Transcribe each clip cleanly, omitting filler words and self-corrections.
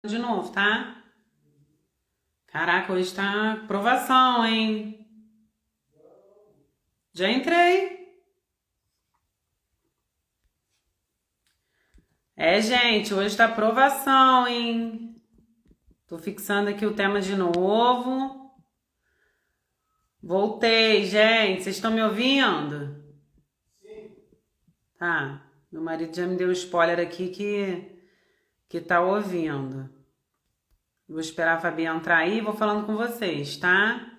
De novo, tá? Caraca, hoje tá provação, hein? Já entrei. É, gente, hoje tá provação, hein? Tô fixando aqui o tema de novo. Voltei, gente. Vocês estão me ouvindo? Tá. Meu marido já me deu spoiler aqui que tá ouvindo. Vou esperar a Fabi entrar aí e vou falando com vocês, tá?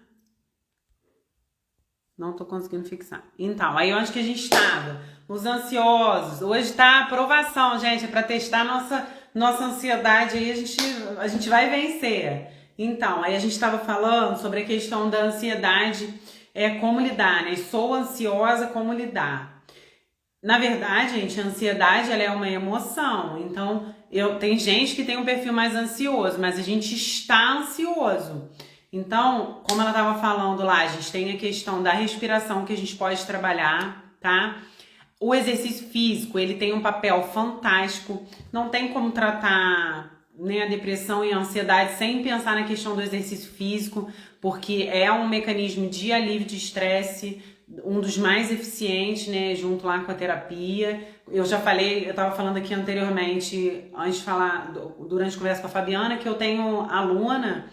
Não tô conseguindo fixar. Então, aí onde que a gente estava? Os ansiosos. Hoje tá a aprovação, gente. É para testar nossa ansiedade aí. A gente vai vencer. Então, aí a gente estava falando sobre a questão da ansiedade, como lidar, né? Sou ansiosa, como lidar? Na verdade, gente, a ansiedade ela é uma emoção. Então, tem gente que tem um perfil mais ansioso, mas a gente está ansioso. Então, como ela estava falando lá, a gente tem a questão da respiração que a gente pode trabalhar, tá? O exercício físico, ele tem um papel fantástico. Não tem como tratar, né, a depressão e a ansiedade sem pensar na questão do exercício físico, porque é um mecanismo de alívio de estresse, um dos mais eficientes, né, junto lá com a terapia. Eu já falei, eu estava falando aqui anteriormente, antes de falar, durante a conversa com a Fabiana, que eu tenho aluna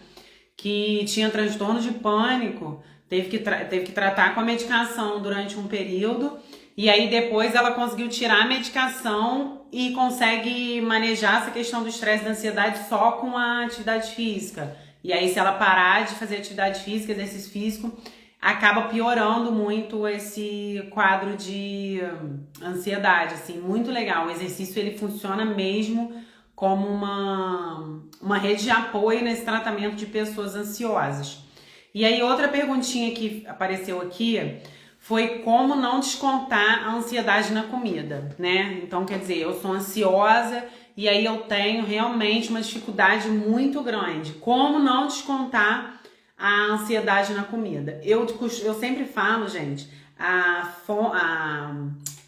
que tinha transtorno de pânico, teve que tratar com a medicação durante um período, e aí depois ela conseguiu tirar a medicação e consegue manejar essa questão do estresse e da ansiedade só com a atividade física. E aí, se ela parar de fazer atividade física, exercício físico, acaba piorando muito esse quadro de ansiedade, assim, muito legal. O exercício, ele funciona mesmo como uma rede de apoio nesse tratamento de pessoas ansiosas. E aí, outra perguntinha que apareceu aqui foi como não descontar a ansiedade na comida, né? Então, quer dizer, eu sou ansiosa e aí eu tenho realmente uma dificuldade muito grande. Como não descontar a ansiedade na comida? Eu sempre falo, gente,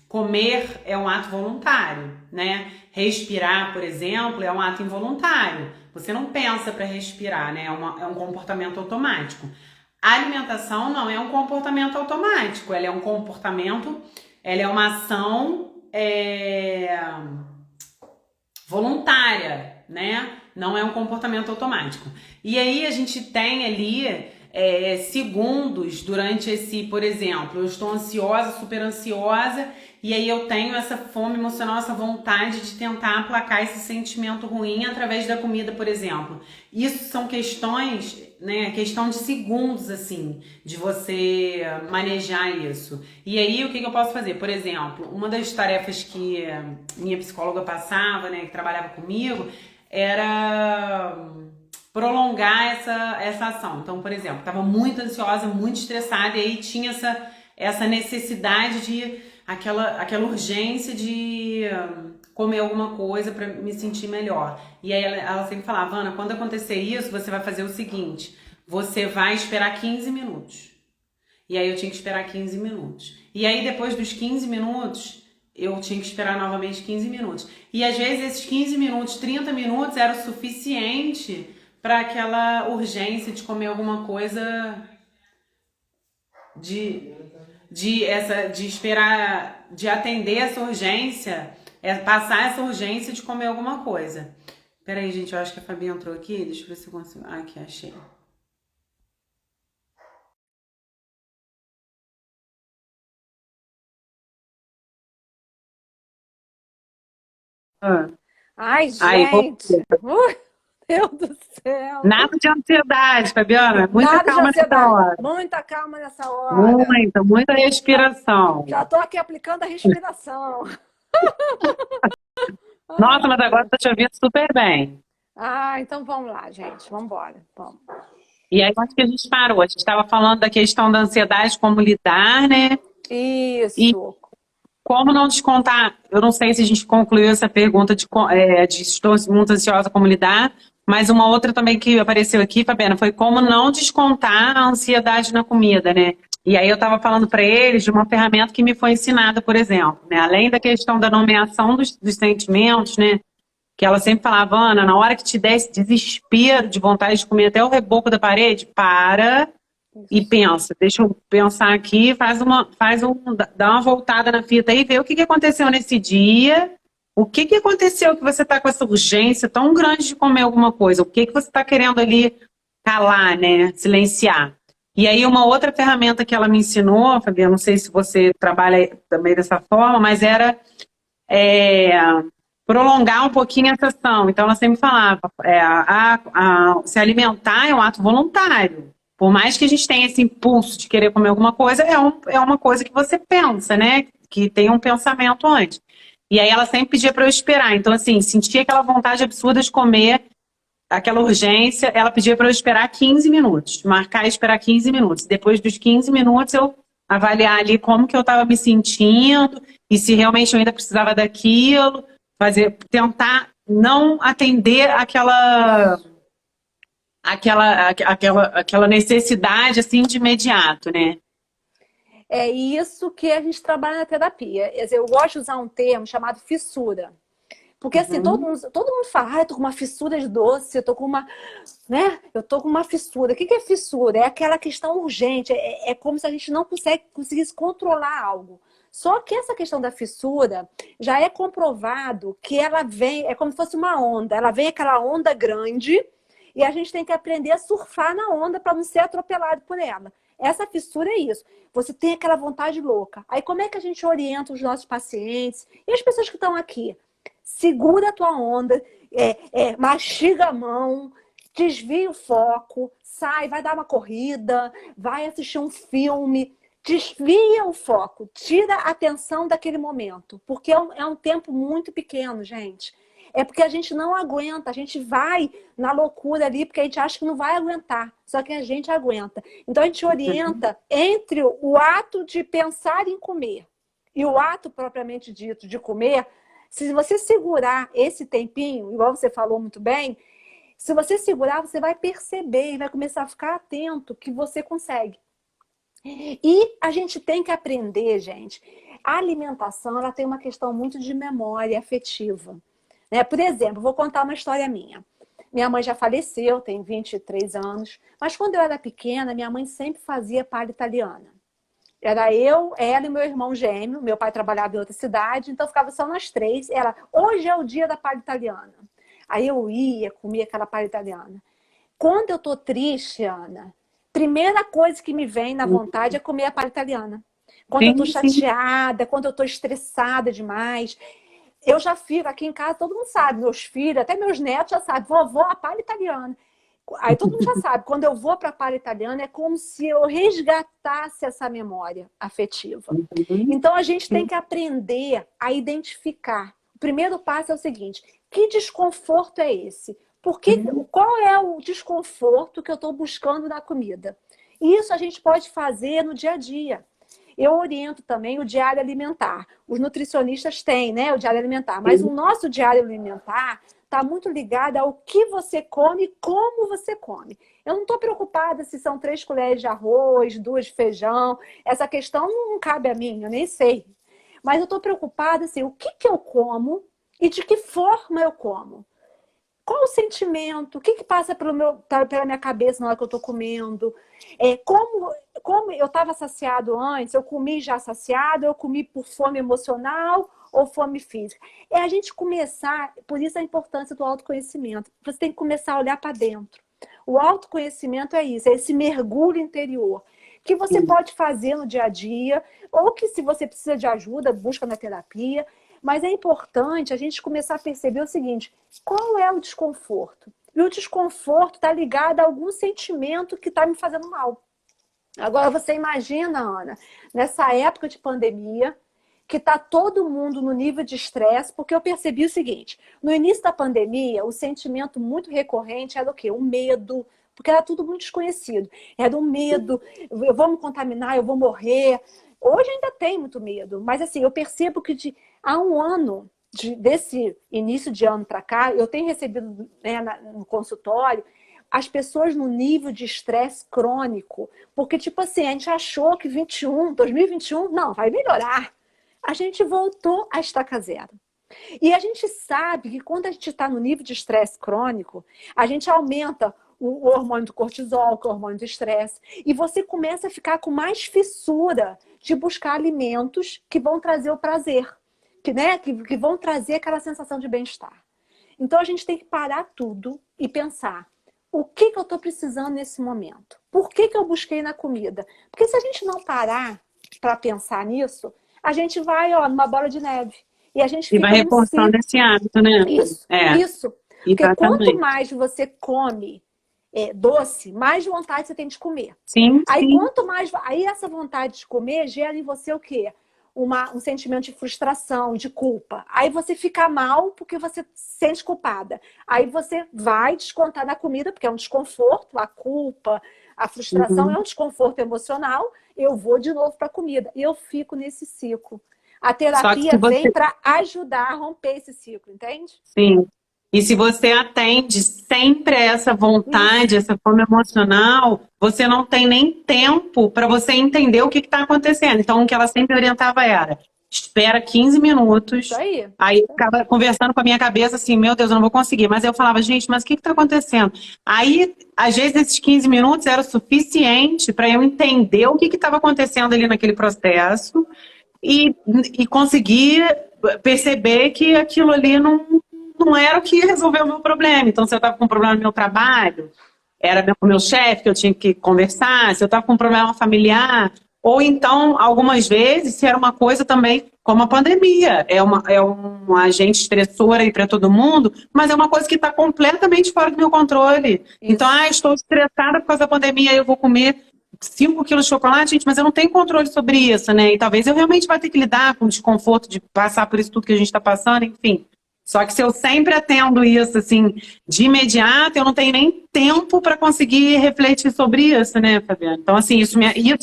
comer é um ato voluntário, né? Respirar, por exemplo, é um ato involuntário. Você não pensa para respirar, né? É um comportamento automático. A alimentação não é um comportamento automático, ela é uma ação voluntária, né? Não é um comportamento automático. E aí a gente tem ali segundos durante esse, por exemplo, eu estou ansiosa, super ansiosa, e aí eu tenho essa fome emocional, essa vontade de tentar aplacar esse sentimento ruim através da comida, por exemplo. Isso são questões, né, questão de segundos, assim, de você manejar isso. E aí, o que eu posso fazer? Por exemplo, uma das tarefas que minha psicóloga passava, né, que trabalhava comigo, era prolongar essa ação. Então, por exemplo, estava muito ansiosa, muito estressada, e aí tinha essa necessidade de aquela urgência de comer alguma coisa para me sentir melhor. E aí ela sempre falava, Ana, quando acontecer isso, você vai fazer o seguinte, você vai esperar 15 minutos. E aí eu tinha que esperar 15 minutos. E aí depois dos 15 minutos, eu tinha que esperar novamente 15 minutos. E às vezes esses 15 minutos, 30 minutos era o suficiente para aquela urgência de comer alguma coisa, de, de esperar, de atender essa urgência, passar essa urgência de comer alguma coisa. Peraí, gente, eu acho que a Fabi entrou aqui. Deixa eu ver se eu consigo. Ah, aqui, achei. Ah, Ai, aí, gente! Meu Deus do céu! nada de ansiedade, Fabiana. Muita Nada de calma nessa ansiedade. hora. Muita calma nessa hora. Muita respiração. Já tô aqui aplicando a respiração. Nossa, Ai, mas agora Deus. tá te ouvindo super bem. Então vamos lá, gente. Vamos embora. Vamos. E aí, onde que a gente parou? A gente estava falando da questão da ansiedade, como lidar, né? E Isso. como não descontar. Eu não sei se a gente concluiu essa pergunta de estou muito ansiosa, como lidar, mas uma outra também que apareceu aqui, Fabiana, foi como não descontar a ansiedade na comida, né? E aí eu estava falando para eles de uma ferramenta que me foi ensinada, por exemplo, né? Além da questão da nomeação dos sentimentos, né? que ela sempre falava, Ana, na hora que te der esse desespero de vontade de comer até o reboco da parede, para e pensa. Deixa eu pensar aqui, dá uma voltada na fita aí, vê o que que aconteceu nesse dia, o que que aconteceu que você está com essa urgência tão grande de comer alguma coisa, o que que você está querendo ali calar, né, silenciar. E aí uma outra ferramenta que ela me ensinou, Fabiana, não sei se você trabalha também dessa forma, mas era prolongar um pouquinho a sessão. Então ela sempre falava, se alimentar é um ato voluntário. Por mais que a gente tenha esse impulso de querer comer alguma coisa, é uma coisa que você pensa, né? Que tem um pensamento antes. E aí ela sempre pedia para eu esperar. Então, assim, sentia aquela vontade absurda de comer, aquela urgência, ela pedia para eu esperar 15 minutos. Marcar e esperar 15 minutos. Depois dos 15 minutos, eu avaliar ali como que eu estava me sentindo e se realmente eu ainda precisava daquilo. Tentar não atender aquela necessidade assim de imediato, né? É isso que a gente trabalha na terapia. Quer dizer, eu gosto de usar um termo chamado fissura. Porque assim, todo mundo fala, eu tô com uma fissura de doce, eu tô com uma, né? Eu tô com uma fissura. O que é fissura? É aquela questão urgente, é como se a gente não conseguisse controlar algo. Só que essa questão da fissura já é comprovado que ela vem, é como se fosse uma onda. Ela vem aquela onda grande e a gente tem que aprender a surfar na onda para não ser atropelado por ela. Essa fissura é isso. Você tem aquela vontade louca. Aí como é que a gente orienta os nossos pacientes e as pessoas que estão aqui? Segura a tua onda, mastiga a mão, desvia o foco, sai, vai dar uma corrida, vai assistir um filme, desvia o foco, tira a atenção daquele momento, porque é um tempo muito pequeno, gente. É porque a gente não aguenta, a gente vai na loucura ali, porque a gente acha que não vai aguentar, só que a gente aguenta. Então a gente orienta entre o ato de pensar em comer e o ato propriamente dito de comer. Se você segurar esse tempinho, igual você falou muito bem, se você segurar, você vai perceber e vai começar a ficar atento que você consegue. E a gente tem que aprender, gente. A alimentação, ela tem uma questão muito de memória afetiva, né? Por exemplo, vou contar uma história minha. Minha mãe já faleceu, tem 23 anos, mas quando eu era pequena, minha mãe sempre fazia palha italiana. Era eu, ela e meu irmão gêmeo. Meu pai trabalhava em outra cidade, então ficava só nós três. Ela, hoje é o dia da palha italiana. Aí eu ia, comia aquela palha italiana. Quando eu tô triste, Ana, primeira coisa que me vem na vontade é comer a palha italiana. Quando eu tô chateada, quando eu tô estressada demais. Eu já fico aqui em casa, todo mundo sabe, meus filhos, até meus netos já sabem, vovó, a palha italiana. Aí todo mundo já sabe, quando eu vou para a palha italiana é como se eu resgatasse essa memória afetiva. Então a gente tem que aprender a identificar. O primeiro passo é o seguinte, que desconforto é esse? Qual é o desconforto que eu estou buscando na comida? Isso a gente pode fazer no dia a dia. Eu oriento também o diário alimentar. Os nutricionistas têm, né, o diário alimentar, mas o nosso diário alimentar está muito ligada ao que você come e como você come. Eu não estou preocupada se são 3 colheres de arroz, 2 de feijão. Essa questão não cabe a mim, eu nem sei. Mas eu estou preocupada assim, o que eu como e de que forma eu como. Qual o sentimento? O que passa pela minha cabeça na hora que eu estou comendo? Como eu estava saciado antes, eu comi já saciado, eu comi por fome emocional ou fome física. É a gente começar, por isso a importância do autoconhecimento. Você tem que começar a olhar para dentro. O autoconhecimento é isso, é esse mergulho interior que você pode fazer no dia a dia, ou que se você precisa de ajuda, busca na terapia. Mas é importante a gente começar a perceber o seguinte, qual é o desconforto? E o desconforto está ligado a algum sentimento que está me fazendo mal. Agora você imagina, Ana, nessa época de pandemia, que está todo mundo no nível de estresse, porque eu percebi o seguinte, no início da pandemia, o sentimento muito recorrente era o quê? O medo, porque era tudo muito desconhecido. Era o medo, eu vou me contaminar, eu vou morrer. Hoje ainda tem muito medo, mas assim, eu percebo que há um ano, desse início de ano para cá, eu tenho recebido, né, no consultório, as pessoas no nível de estresse crônico. Porque, tipo assim, a gente achou que 2021, não, vai melhorar. A gente voltou à estaca zero. E a gente sabe que quando a gente está no nível de estresse crônico, a gente aumenta o hormônio do cortisol, que é o hormônio do estresse, e você começa a ficar com mais fissura de buscar alimentos que vão trazer o prazer, que vão trazer aquela sensação de bem-estar. Então a gente tem que parar tudo e pensar, o que eu estou precisando nesse momento? Por que eu busquei na comida? Porque se a gente não parar para pensar nisso, a gente vai, ó, numa bola de neve. E a gente E vai fica num reforçando ciclo. esse hábito, né? É, Isso. Porque quanto exatamente. mais você come doce, mais vontade você tem de comer. Sim, Aí sim. quanto mais. Aí essa vontade de comer gera em você o quê? Um sentimento de frustração, de culpa. Aí você fica mal porque você se sente culpada. Aí você vai descontar na comida, porque é um desconforto, a culpa, a frustração é Uhum. um desconforto emocional. Eu vou de novo para a comida. E eu fico nesse ciclo. A Só que se terapia vem você, para ajudar a romper esse ciclo, entende? sim. E se você atende sempre a essa vontade, Isso, essa fome emocional, você não tem nem tempo para você entender o que está acontecendo. Então, o que ela sempre orientava era: espera 15 isso minutos. aí. Aí eu ficava conversando com a minha cabeça assim, meu Deus, eu não vou conseguir. Mas eu falava, gente, mas o que está acontecendo? Aí, às vezes, esses 15 minutos era o suficiente para eu entender o que estava acontecendo ali naquele processo e, e conseguir perceber que aquilo ali não era o que resolveu o meu problema. Então, se eu estava com um problema no meu trabalho, era com o meu chefe que eu tinha que conversar, se eu estava com um problema familiar, ou então, algumas vezes, se era uma coisa também como a pandemia, é um agente estressor aí para todo mundo, mas é uma coisa que está completamente fora do meu controle. Então, Isso. estou estressada por causa da pandemia, eu vou comer 5 quilos de chocolate, gente, mas eu não tenho controle sobre isso, né? E talvez eu realmente vá ter que lidar com o desconforto de passar por isso tudo que a gente está passando, enfim. Só que se eu sempre atendo isso, assim, de imediato, eu não tenho nem tempo para conseguir refletir sobre isso, né, Fabiana? Então, assim, isso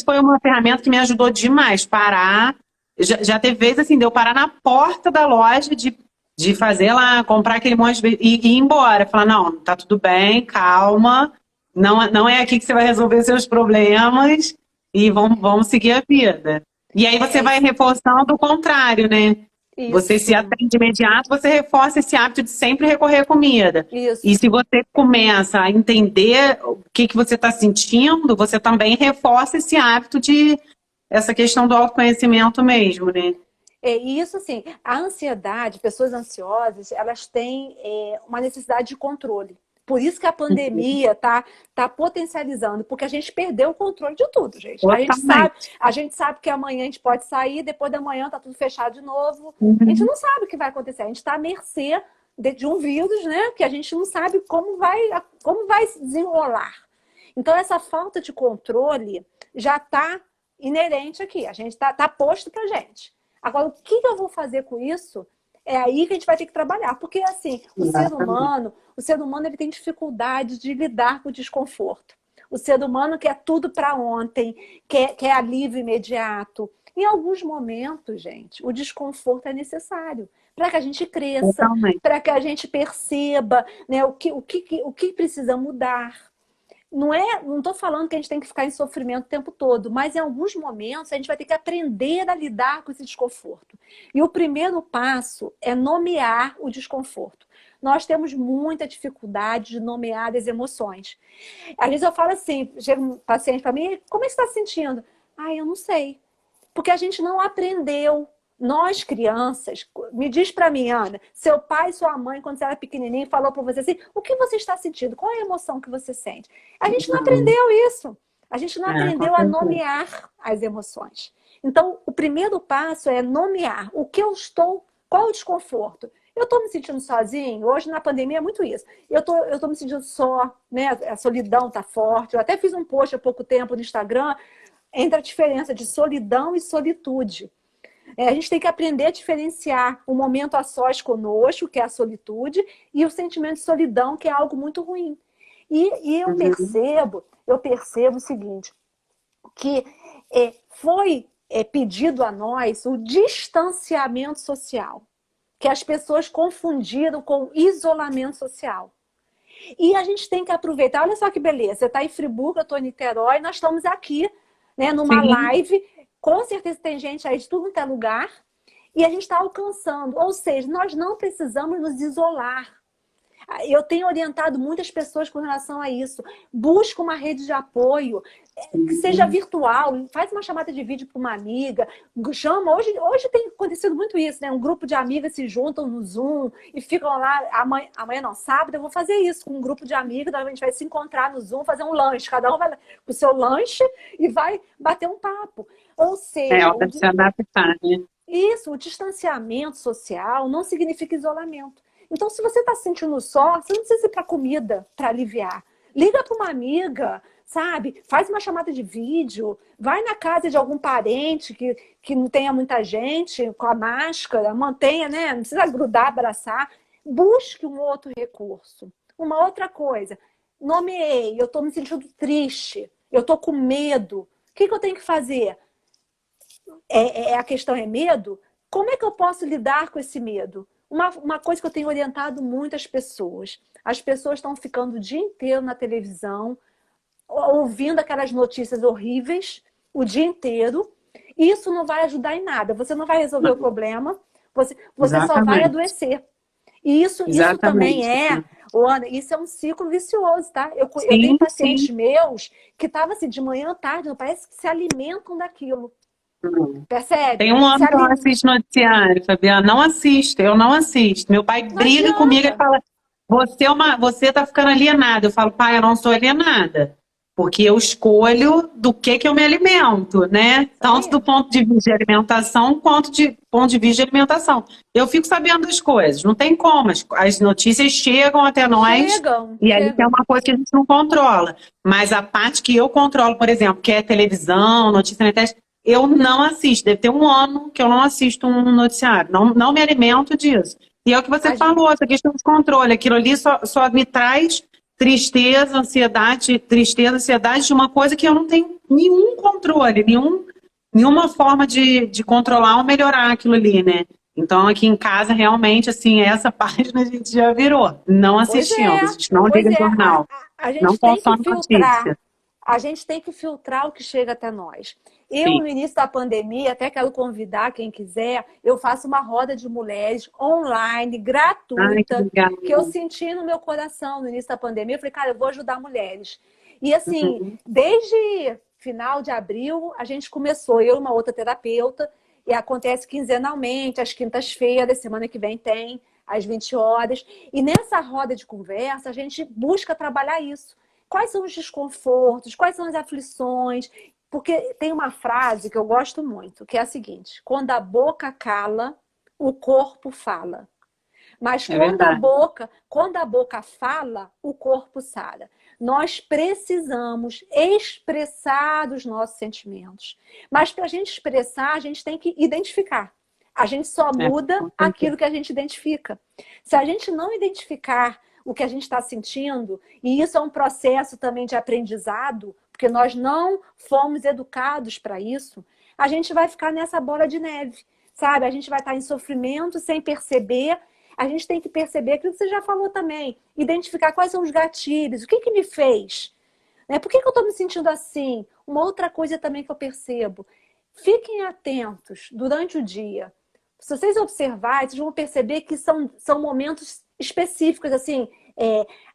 foi uma ferramenta que me ajudou demais. Parar. Já teve vezes, assim, de eu parar na porta da loja de fazer lá, comprar aquele monte de e ir embora. Falar, não, tá tudo bem, calma. Não é aqui que você vai resolver seus problemas e vamos seguir a vida. E aí você É vai reforçando o contrário, né? Você se isso. atende de imediato, você reforça esse hábito de sempre recorrer à comida. E Isso. se você começa a entender o que você está sentindo, você também reforça esse hábito de essa questão do autoconhecimento mesmo, né? É isso, assim, a ansiedade, pessoas ansiosas, elas têm uma necessidade de controle. Por isso que a pandemia tá potencializando, porque a gente perdeu o controle de tudo, gente. Totalmente. A gente sabe que amanhã a gente pode sair, depois da manhã tá tudo fechado de novo. A gente Uhum. não sabe o que vai acontecer. A gente está à mercê de um vírus, né? Que a gente não sabe como vai se desenrolar. Então, essa falta de controle já está inerente aqui. A gente tá posto pra gente. Agora, o que eu vou fazer com isso? É aí que a gente vai ter que trabalhar. Porque, assim, Exatamente. o ser humano ele tem dificuldade de lidar com o desconforto. O ser humano quer tudo para ontem, quer alívio imediato. Em alguns momentos, gente, o desconforto é necessário para que a gente cresça, Totalmente. para que a gente perceba, né, o que precisa mudar. Não estou falando que a gente tem que ficar em sofrimento o tempo todo, mas em alguns momentos a gente vai ter que aprender a lidar com esse desconforto. E o primeiro passo é nomear o desconforto. Nós temos muita dificuldade de nomear as emoções. Às vezes eu falo assim, chega um paciente para mim, como é que você está se sentindo? Ah, eu não sei. Porque a gente não aprendeu. Nós, crianças, me diz para mim, Ana, seu pai e sua mãe, quando você era pequenininho, falou para você assim, o que você está sentindo? Qual é a emoção que você sente? A gente não Não. aprendeu isso. A gente não Com aprendeu a certeza. nomear as emoções. Então, o primeiro passo é nomear o que eu estou, qual é o desconforto. Eu estou me sentindo sozinho, hoje na pandemia é muito isso. Eu tô me sentindo só, né? A solidão está forte. Eu até fiz um post há pouco tempo no Instagram entre a diferença de solidão e solitude. A gente tem que aprender a diferenciar o momento a sós conosco, que é a solitude, e o sentimento de solidão, que é algo muito ruim. E Uhum. eu percebo o seguinte, que foi pedido a nós o distanciamento social, que as pessoas confundiram com isolamento social. E a gente tem que aproveitar, olha só que beleza, você está em Friburgo, eu estou em Niterói, nós estamos aqui, né, numa Sim. live, com certeza tem gente aí de tudo quanto é lugar, E a gente está alcançando. Ou seja, nós não precisamos nos isolar. Eu tenho orientado muitas pessoas com relação a isso. Busca uma rede de apoio, que seja virtual, faz uma chamada de vídeo para uma amiga, chama. Hoje tem acontecido muito isso, né? Um grupo de amigas se juntam no Zoom e ficam lá. Amanhã não, sábado, eu vou fazer isso com um grupo de amigas. A gente vai se encontrar no Zoom, fazer um lanche. Cada um vai com o seu lanche e vai bater um papo. Ou seja, se adaptar, né? Isso, o distanciamento social não significa isolamento. Então, se você está se sentindo só, você não precisa ir para comida para aliviar. Liga para uma amiga, sabe? Faz uma chamada de vídeo, vai na casa de algum parente que não tenha muita gente, com a máscara, mantenha, né? Não precisa grudar, abraçar. Busque um outro recurso. Uma outra coisa, nomeei, eu estou me sentindo triste, eu estou com medo. O que eu tenho que fazer? A questão é medo? Como é que eu posso lidar com esse medo? Uma coisa que eu tenho orientado muito as pessoas estão ficando o dia inteiro na televisão, ouvindo aquelas notícias horríveis o dia inteiro. Isso não vai ajudar em nada. Você não vai resolver o problema, você só vai adoecer. E isso também Ana, isso é um ciclo vicioso, tá? Eu tenho pacientes meus que estavam assim, de manhã à tarde, parece que se alimentam daquilo. Percebe? Tem um ano que eu não assisto noticiário, Fabiana. Não assisto, eu não assisto. Meu pai briga comigo e fala: você tá ficando alienada. Eu falo: pai, eu não sou alienada. Porque eu escolho do que eu me alimento, né? Tanto do ponto de vista de alimentação quanto de ponto de vista de alimentação. Eu fico sabendo das coisas, não tem como. As notícias chegam até nós e aí é uma coisa que a gente não controla. Mas a parte que eu controlo, por exemplo, que é televisão, notícia na internet, eu não assisto. Deve ter um ano que eu não assisto um noticiário. Não me alimento disso. E é o que você falou, essa questão de controle. Aquilo ali só me traz tristeza, ansiedade de uma coisa que eu não tenho nenhum controle, nenhuma forma de controlar ou melhorar aquilo ali, né? Então, aqui em casa, realmente, assim, essa página a gente já virou. Não assistimos, a gente não liga jornal, a gente não consome notícia. A gente tem que filtrar o que chega até nós. No início da pandemia, até quero convidar quem quiser, eu faço uma roda de mulheres online, gratuita, que eu senti no meu coração no início da pandemia. Eu falei, cara, eu vou ajudar mulheres. E assim, desde final de abril, a gente começou, eu e uma outra terapeuta, e acontece quinzenalmente, às quintas-feiras, semana que vem tem, às 20 horas. E nessa roda de conversa, a gente busca trabalhar isso. Quais são os desconfortos, quais são as aflições? Porque tem uma frase que eu gosto muito, que é a seguinte: quando a boca cala, o corpo fala. Mas quando a boca fala, o corpo sara. Nós precisamos expressar os nossos sentimentos. Mas para a gente expressar, a gente tem que identificar. A gente só muda aquilo que a gente identifica. Se a gente não identificar o que a gente está sentindo, e isso é um processo também de aprendizado, porque nós não fomos educados para isso, a gente vai ficar nessa bola de neve, sabe? A gente vai estar em sofrimento sem perceber. A gente tem que perceber aquilo que você já falou também, identificar quais são os gatilhos, o que me fez, né? Por que eu estou me sentindo assim? Uma outra coisa também que eu percebo, fiquem atentos durante o dia. Se vocês observarem, vocês vão perceber que são momentos específicos, assim,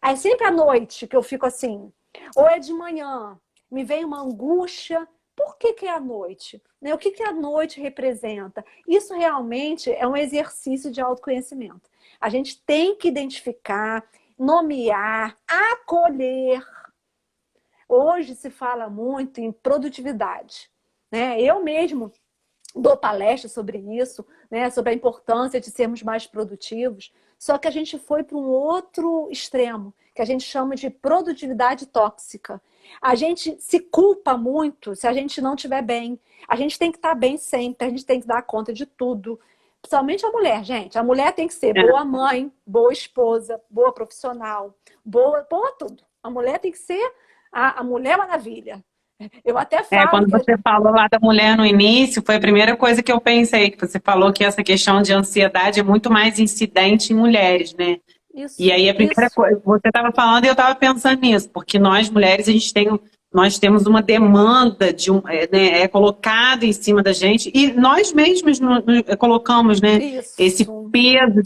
é sempre à noite que eu fico assim, ou é de manhã, me vem uma angústia. Por que é à noite? Né? O que a noite representa? Isso realmente é um exercício de autoconhecimento. A gente tem que identificar, nomear, acolher. Hoje se fala muito em produtividade, né? Eu mesmo dou palestra sobre isso, né? Sobre a importância de sermos mais produtivos. Só que a gente foi para um outro extremo, que a gente chama de produtividade tóxica. A gente se culpa muito se a gente não estiver bem. A gente tem que estar bem sempre, a gente tem que dar conta de tudo. Principalmente a mulher, gente. A mulher tem que ser boa mãe, boa esposa, boa profissional, boa tudo. A mulher tem que ser a Mulher Maravilha. Eu até falo. Quando você falou lá da mulher no início, foi a primeira coisa que eu pensei, que você falou que essa questão de ansiedade é muito mais incidente em mulheres, né? Isso, e aí a primeira coisa, você estava falando e eu estava pensando nisso, porque nós mulheres, a gente tem nós temos uma demanda né, é colocado em cima da gente e nós mesmos colocamos, né, esse Isso. peso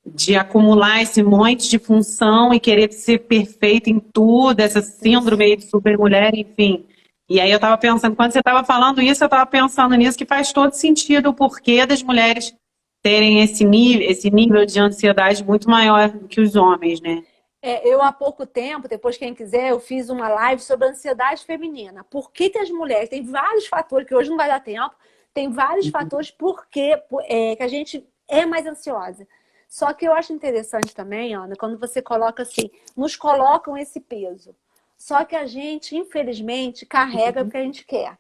de acumular esse monte de função e querer ser perfeito em tudo, essa síndrome aí Isso. de supermulher, enfim. E aí eu estava pensando, quando você estava falando isso, eu estava pensando nisso, que faz todo sentido o porquê das mulheres terem esse nível de ansiedade muito maior do que os homens, né? Eu, há pouco tempo, depois quem quiser, eu fiz uma live sobre ansiedade feminina. Por que que as mulheres, tem vários fatores, que hoje não vai dar tempo, tem vários fatores que a gente é mais ansiosa. Só que eu acho interessante também, Ana, quando você coloca assim, nos colocam esse peso. Só que a gente, infelizmente, carrega porque a gente quer.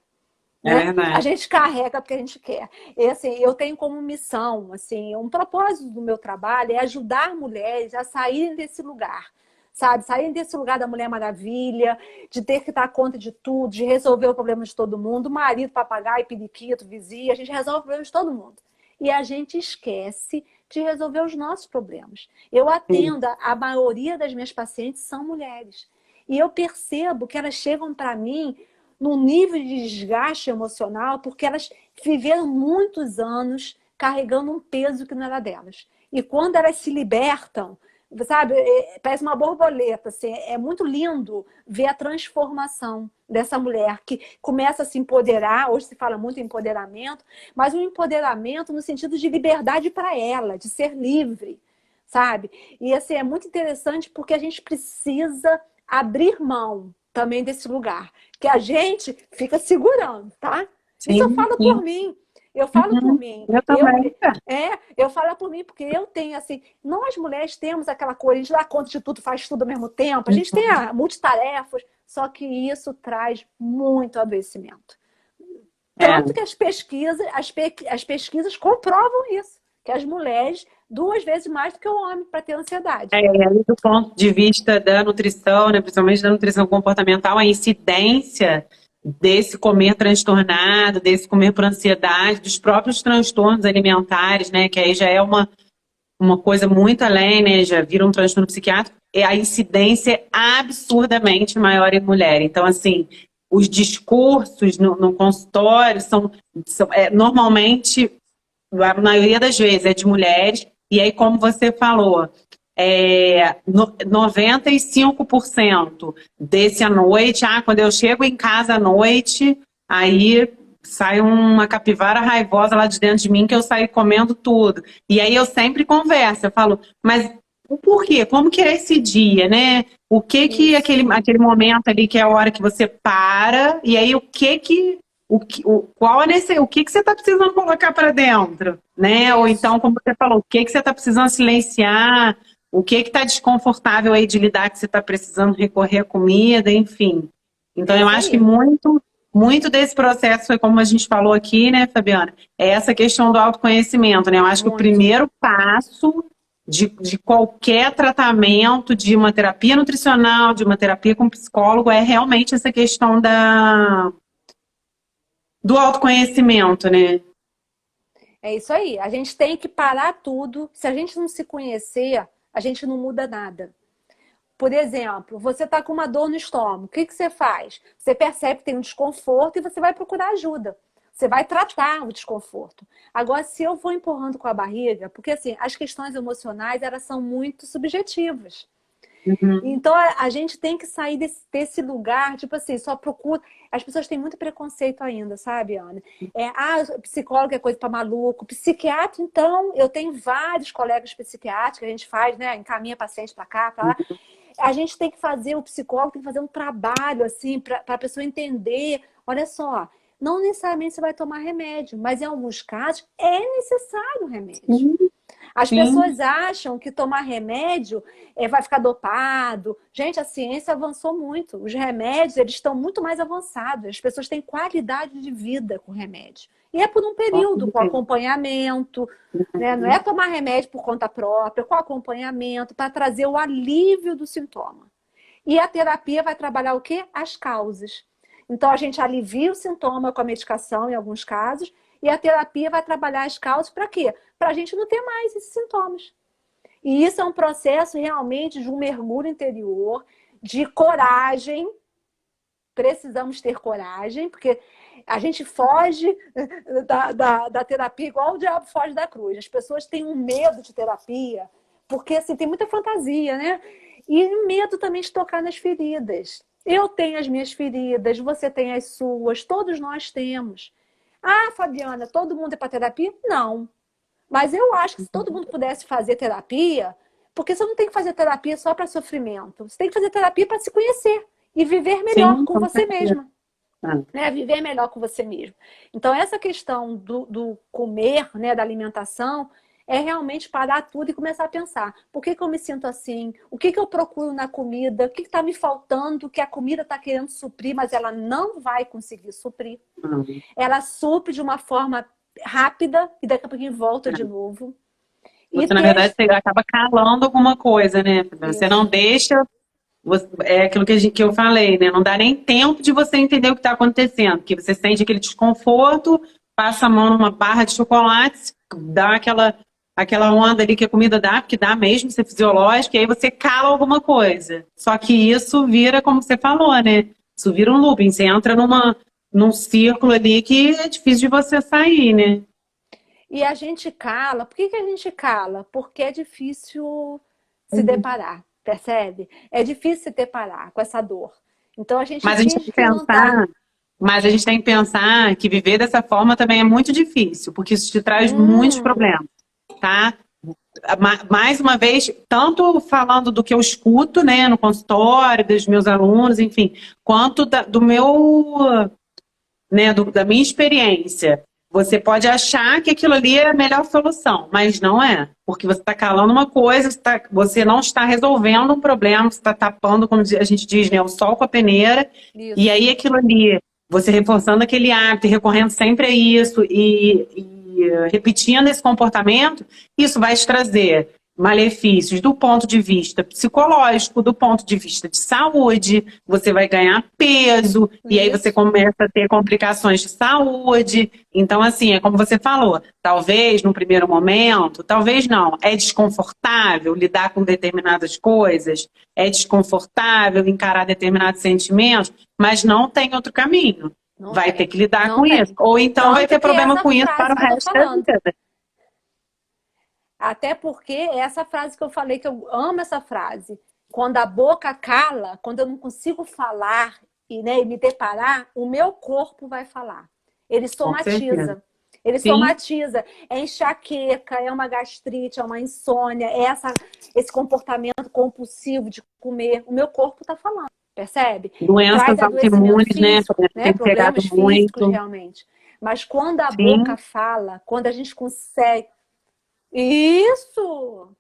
É Né? A verdade. gente carrega porque a gente quer. E assim, eu tenho como missão, assim, um propósito do meu trabalho é ajudar mulheres a saírem desse lugar, sabe? Saírem desse lugar da Mulher Maravilha, de ter que dar conta de tudo, de resolver o problema de todo mundo, marido, papagaio, periquito, vizinho, a gente resolve o problema de todo mundo. E a gente esquece de resolver os nossos problemas. Eu Sim. atendo, a maioria das minhas pacientes são mulheres. E eu percebo que elas chegam para mim num nível de desgaste emocional, porque elas viveram muitos anos carregando um peso que não era delas. E quando elas se libertam, sabe, parece uma borboleta, assim, é muito lindo ver a transformação dessa mulher que começa a se empoderar. Hoje se fala muito em empoderamento, mas um empoderamento no sentido de liberdade para ela, de ser livre, sabe? E assim, é muito interessante porque a gente precisa abrir mão também desse lugar, que a gente fica segurando, tá? Isso eu Sim, falo por sim. mim. Eu falo por Uhum. mim. Eu também. Eu falo por mim porque eu tenho assim, nós mulheres temos aquela coisa, a gente dá conta de tudo, faz tudo ao mesmo tempo, a gente tem a multitarefas, só que isso traz muito adoecimento. É. Tanto que as pesquisas comprovam isso, que as mulheres 2 vezes mais do que o homem para ter ansiedade. E aí, do ponto de vista da nutrição, né, principalmente da nutrição comportamental, a incidência desse comer transtornado, desse comer por ansiedade, dos próprios transtornos alimentares, né, que aí já é uma coisa muito além, né, já vira um transtorno psiquiátrico, a incidência é absurdamente maior em mulher. Então, assim, os discursos no consultório normalmente, a maioria das vezes, é de mulheres, e aí, como você falou, 95% desse à noite, quando eu chego em casa à noite, aí sai uma capivara raivosa lá de dentro de mim que eu saio comendo tudo. E aí eu sempre converso, eu falo, mas o porquê? Como que é esse dia, né? O que que Isso. aquele momento ali que é a hora que você para, e aí o que que você está precisando colocar para dentro, né? Ou então, Isso. como você falou, o que que você está precisando silenciar, o que está desconfortável aí de lidar que você está precisando recorrer à comida, enfim. Então, É eu isso acho que aí. muito desse processo foi como a gente falou aqui, né, Fabiana? É essa questão do autoconhecimento, né? Eu acho que o Muito. primeiro passo de qualquer tratamento, de uma terapia nutricional, de uma terapia com psicólogo, é realmente essa questão do autoconhecimento, né? É isso aí. A gente tem que parar tudo. Se a gente não se conhecer, a gente não muda nada. Por exemplo, você está com uma dor no estômago. O que que você faz? Você percebe que tem um desconforto e você vai procurar ajuda. Você vai tratar o desconforto. Agora, se eu vou empurrando com a barriga, porque assim, as questões emocionais, elas são muito subjetivas. Uhum. Então a gente tem que sair desse lugar, tipo assim, só procura. As pessoas têm muito preconceito ainda, sabe, Ana? Psicólogo é coisa para maluco, psiquiatra, então, eu tenho vários colegas psiquiatras que a gente faz, né? Encaminha paciente para cá, para lá. A gente tem que fazer, o psicólogo tem que fazer um trabalho, assim, para a pessoa entender. Olha só, não necessariamente você vai tomar remédio, mas em alguns casos é necessário remédio. Sim, As sim. pessoas acham que tomar remédio vai ficar dopado. Gente, a ciência avançou muito. Os remédios, eles estão muito mais avançados. As pessoas têm qualidade de vida com remédio. E é por um Com período, com certeza. acompanhamento, né? Não é tomar remédio por conta própria, com acompanhamento, para trazer o alívio do sintoma. E a terapia vai trabalhar o quê? As causas. Então, a gente alivia o sintoma com a medicação, em alguns casos, e a terapia vai trabalhar as causas para quê? Para a gente não ter mais esses sintomas. E isso é um processo realmente de um mergulho interior, de coragem, precisamos ter coragem, porque a gente foge da terapia igual o diabo foge da cruz. As pessoas têm um medo de terapia, porque assim, tem muita fantasia, né? E medo também de tocar nas feridas. Eu tenho as minhas feridas, você tem as suas, todos nós temos. Ah, Fabiana, todo mundo é para terapia? Não. Mas eu acho que se todo mundo pudesse fazer terapia, porque você não tem que fazer terapia só para sofrimento. Você tem que fazer terapia para se conhecer e viver melhor Sim, com com você certeza. mesma. Né? Viver melhor com você mesmo. Então, essa questão do comer, né, da alimentação, é realmente parar tudo e começar a pensar. Por que eu me sinto assim? O que eu procuro na comida? O que está me faltando que a comida está querendo suprir, mas ela não vai conseguir suprir? Hum. Ela supre de uma forma rápida e daqui a pouquinho volta de novo. E Você, na verdade, você acaba calando alguma coisa, né? Você não Isso. deixa. É aquilo que eu falei, né? Não dá nem tempo de você entender o que está acontecendo. Que você sente aquele desconforto, passa a mão numa barra de chocolate, dá aquela onda ali que a comida dá, porque dá mesmo, isso é fisiológico, e aí você cala alguma coisa. Só que isso vira, como você falou, né? Isso vira um looping. Você entra num círculo ali que é difícil de você sair, né? E a gente cala. Por que a gente cala? Porque é difícil se Uhum. deparar, percebe? É difícil se deparar com essa dor. Então a gente Mas a gente tem finge que que não tá. pensar. Mas a gente tem que pensar que viver dessa forma também é muito difícil, porque isso te traz muitos Hum, problemas, tá? Mais uma vez, tanto falando do que eu escuto, né, no consultório, dos meus alunos, enfim, quanto do meu, né, da minha experiência. Você pode achar que aquilo ali é a melhor solução, mas não é. Porque você está calando uma coisa, você não está resolvendo um problema, você está tapando, como a gente diz, né, o sol com a peneira, e isso. aí aquilo ali, você reforçando aquele hábito, e recorrendo sempre a isso, e repetindo esse comportamento, isso vai te trazer malefícios do ponto de vista psicológico, do ponto de vista de saúde, você vai ganhar peso, e aí você Isso. começa a ter complicações de saúde. Então, assim, é como você falou, talvez no primeiro momento, talvez não, é desconfortável lidar com determinadas coisas, é desconfortável encarar determinados sentimentos, mas não tem outro caminho. Não Vai ter tem. que lidar Não com isso. tem. Ou então vai Tanto ter que é problema essa com isso para frase o que eu tô resto da falando. vida. Até porque essa frase que eu falei, que eu amo essa frase. Quando a boca cala, quando eu não consigo falar e, né, e me deparar, o meu corpo vai falar. Ele Com certeza. somatiza. Ele Sim. somatiza. É enxaqueca, é uma gastrite, é uma insônia, é esse comportamento compulsivo de comer. O meu corpo está falando, percebe? Traz Doenças adoecimento autoimunes, né? físico, né? Tem pegado Problemas físicos, muito. realmente. Mas quando a boca Sim, fala, quando a gente consegue. Isso!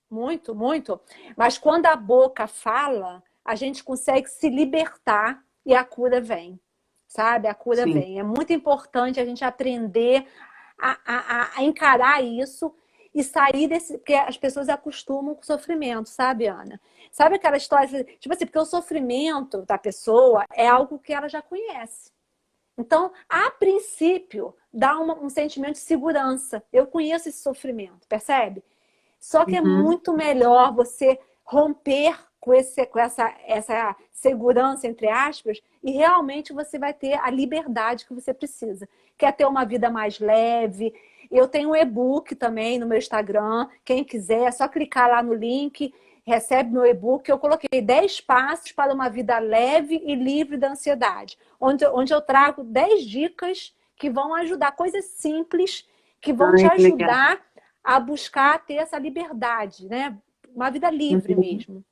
Muito, muito. Mas quando a boca fala, a gente consegue se libertar e a cura vem. Sabe? A cura sim. vem. É muito importante a gente aprender a encarar isso e sair desse. Porque as pessoas acostumam com o sofrimento, sabe, Ana? Sabe aquela história? Tipo assim, porque o sofrimento da pessoa é algo que ela já conhece. Então, a princípio, dá um sentimento de segurança. Eu conheço esse sofrimento, percebe? Só que é Uhum. muito melhor você romper com essa segurança, entre aspas, e realmente você vai ter a liberdade que você precisa. Quer ter uma vida mais leve? Eu tenho um e-book também no meu Instagram. Quem quiser, é só clicar lá no link, recebe meu e-book. Eu coloquei 10 passos para uma vida leve e livre da ansiedade, onde eu trago 10 dicas que vão ajudar, coisas simples que vão te Ai, que legal. ajudar a buscar ter essa liberdade, né? Uma vida livre Uhum. mesmo.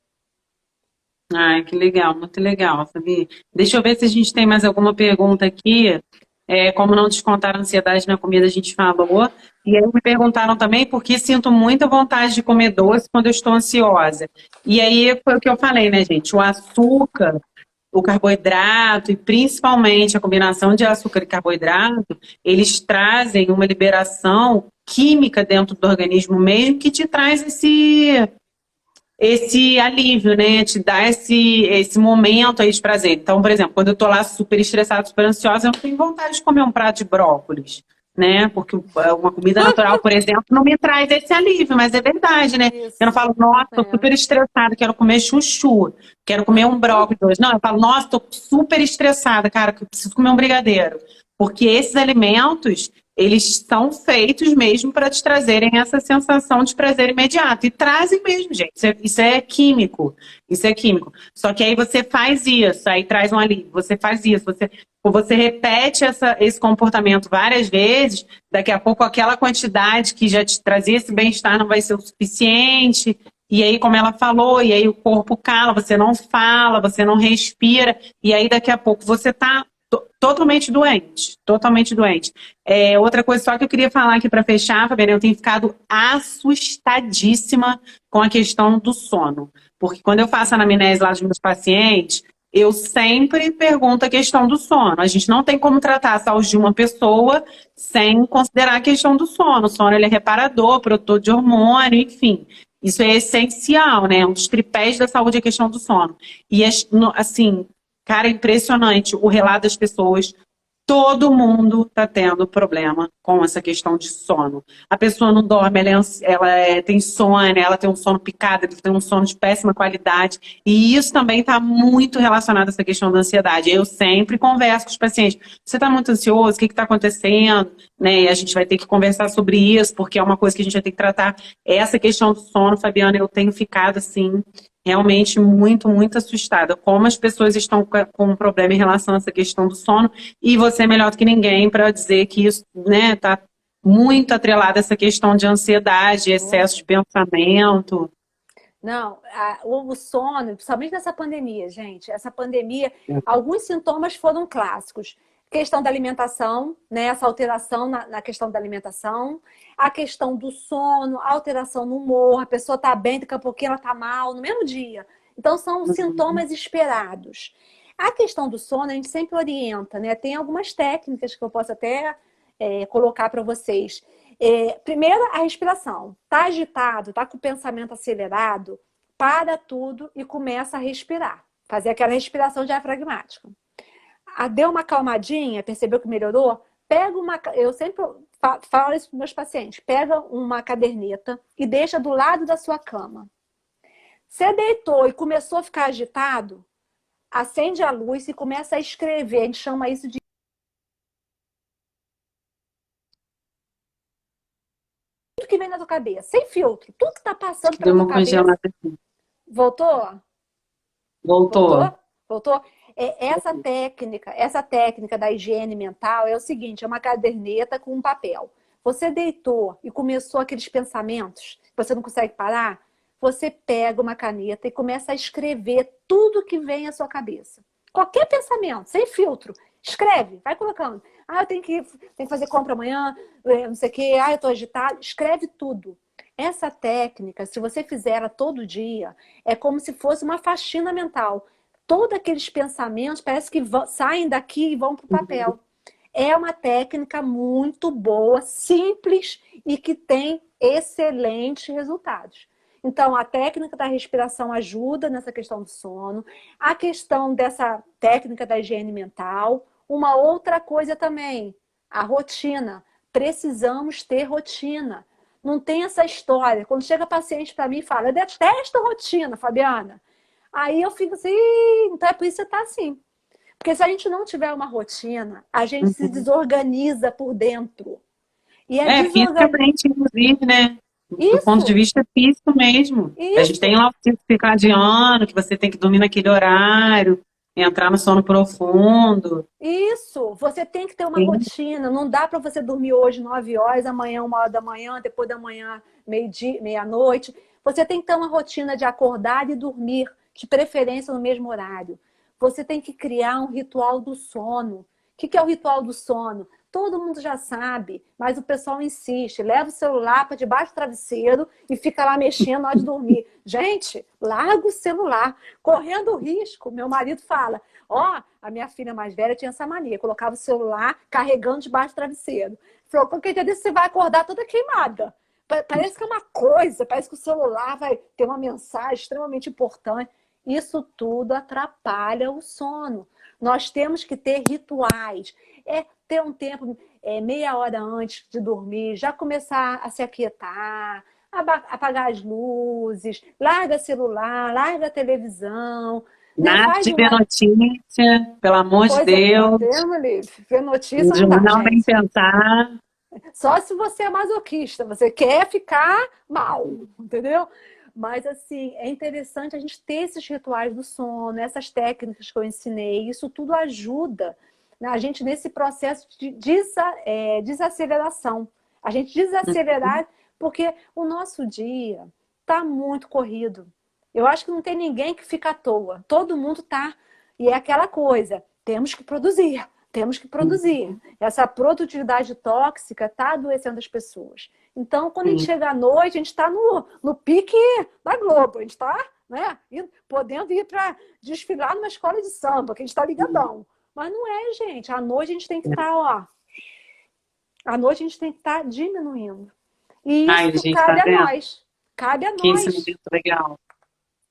Ai, que legal, muito legal, Fabi. Deixa eu ver se a gente tem mais alguma pergunta aqui. Como não descontar a ansiedade na comida, a gente falou. E aí me perguntaram também por que sinto muita vontade de comer doce quando eu estou ansiosa. E aí foi o que eu falei, né, gente? O açúcar, o carboidrato e principalmente a combinação de açúcar e carboidrato, eles trazem uma liberação química dentro do organismo mesmo que te traz esse alívio, né? Te dá esse momento aí de prazer. Então, por exemplo, quando eu tô lá super estressada, super ansiosa, eu não tenho vontade de comer um prato de brócolis. né? Porque uma comida natural, por exemplo, não me traz esse alívio, mas é verdade, né? Eu não Isso. falo, nossa, tô É. super estressada, quero comer chuchu, quero comer um brócolis hoje. Não, eu falo, nossa, tô super estressada, cara, que eu preciso comer um brigadeiro. Porque esses alimentos, eles são feitos mesmo para te trazerem essa sensação de prazer imediato. E trazem mesmo, gente. Isso é químico. Isso é químico. Só que aí você faz isso, aí traz um alívio. Você faz isso, você repete esse comportamento várias vezes, daqui a pouco aquela quantidade que já te trazia esse bem-estar não vai ser o suficiente. E aí, como ela falou, e aí o corpo cala, você não fala, você não respira, e aí daqui a pouco você está totalmente doente, totalmente doente. Outra coisa só que eu queria falar aqui para fechar, Fabiana, eu tenho ficado assustadíssima com a questão do sono. Porque quando eu faço a anamnese lá dos meus pacientes, eu sempre pergunto a questão do sono. A gente não tem como tratar a saúde de uma pessoa sem considerar a questão do sono. O sono ele é reparador, produtor de hormônio, enfim. Isso é essencial, né? Um dos tripés da saúde é a questão do sono. E, assim, cara, é impressionante o relato das pessoas. Todo mundo está tendo problema com essa questão de sono. A pessoa não dorme, tem insônia, ela tem um sono picado, ela tem um sono de péssima qualidade. E isso também está muito relacionado a essa questão da ansiedade. Eu sempre converso com os pacientes. Você está muito ansioso? O que está acontecendo? Né? E a gente vai ter que conversar sobre isso, porque é uma coisa que a gente vai ter que tratar. Essa questão do sono, Fabiana, eu tenho ficado assim realmente muito, muito assustada. Como as pessoas estão com um problema em relação a essa questão do sono. E você é melhor do que ninguém para dizer que isso, né, está muito atrelado a essa questão de ansiedade, excesso de pensamento. Não, o sono, principalmente nessa pandemia, gente, essa pandemia, alguns sintomas foram clássicos. Questão da alimentação, né? Essa alteração na questão da alimentação, a questão do sono, a alteração no humor, a pessoa tá bem, daqui a pouquinho ela tá mal, no mesmo dia. Então, são Uhum. sintomas esperados. A questão do sono, a gente sempre orienta, né? Tem algumas técnicas que eu posso até colocar para vocês. Primeiro, a respiração. Tá agitado, tá com o pensamento acelerado, para tudo e começa a respirar. Fazer aquela respiração diafragmática. Deu uma calmadinha, percebeu que melhorou? Pega uma. Eu sempre falo isso para meus pacientes: pega uma caderneta e deixa do lado da sua cama. Você deitou e começou a ficar agitado, acende a luz e começa a escrever. A gente chama isso de tudo que vem na tua cabeça, sem filtro, tudo que está passando Deu pela tua uma cabeça. congelada aqui. Voltou? Voltou? Voltou. Voltou? Essa técnica da higiene mental é o seguinte: é uma caderneta com um papel. Você deitou e começou aqueles pensamentos, você não consegue parar, você pega uma caneta e começa a escrever tudo que vem à sua cabeça. Qualquer pensamento, sem filtro. Escreve, vai colocando. Eu tenho que fazer compra amanhã, não sei o quê, eu tô agitado. Escreve tudo. Essa técnica, se você fizer ela todo dia, é como se fosse uma faxina mental. Todos aqueles pensamentos parece que saem daqui e vão para o Uhum. papel. É uma técnica muito boa, simples e que tem excelentes resultados. Então, a técnica da respiração ajuda nessa questão do sono, a questão dessa técnica da higiene mental. Uma outra coisa também, a rotina. Precisamos ter rotina. Não tem essa história. Quando chega paciente para mim e fala: eu detesto rotina, Fabiana. Aí eu fico assim: então é por isso que você está assim. Porque se a gente não tiver uma rotina, a gente se Uhum. desorganiza por dentro. E é desorganiza. Fisicamente, inclusive, né? Do ponto de Isso, vista físico mesmo. A gente tem isso, lá o ciclo circadiano, que você tem que dormir naquele horário, entrar no sono profundo. isso. Você tem que ter uma Sim. rotina. Não dá para você dormir hoje 9 horas, amanhã 1 hora da manhã, depois da manhã meio-dia, meia-noite. Você tem que ter uma rotina de acordar e dormir, de preferência no mesmo horário. Você tem que criar um ritual do sono. O que é o ritual do sono? Todo mundo já sabe, mas o pessoal insiste. Leva o celular para debaixo do travesseiro e fica lá mexendo na hora de dormir. Gente, larga o celular, correndo o risco. Meu marido fala: a minha filha mais velha tinha essa mania, colocava o celular carregando debaixo do travesseiro. Falou: qualquer dia desse você vai acordar toda queimada. Parece que é uma coisa, parece que o celular vai ter uma mensagem extremamente importante. Isso tudo atrapalha o sono. Nós temos que ter rituais. Ter um tempo. meia hora antes de dormir, já começar a se aquietar, apagar as luzes, larga celular, larga televisão, né? Nada Faz de ver uma notícia, pelo amor de coisa, Deus. Deus me livre, ver O notícia não dá, jornal nem gente. pensar. Só se você é masoquista, você quer ficar mal, entendeu? Mas, assim, é interessante a gente ter esses rituais do sono, essas técnicas que eu ensinei, isso tudo ajuda, né, a gente nesse processo de desaceleração. A gente desacelerar, porque o nosso dia está muito corrido. Eu acho que não tem ninguém que fica à toa. Todo mundo tá. E é aquela coisa, temos que produzir. Temos que produzir. Essa produtividade tóxica está adoecendo as pessoas. Então, quando a gente Sim. chega à noite, a gente está no pique da Globo. A gente está, né, podendo ir para desfilar numa escola de samba, que a gente está ligadão. Mas não é, gente. À noite a gente tem que estar, ó. À noite a gente tem que estar diminuindo. E Ai, isso gente, tá cabe a vendo? nós. Cabe a Que nós. ensinamento legal.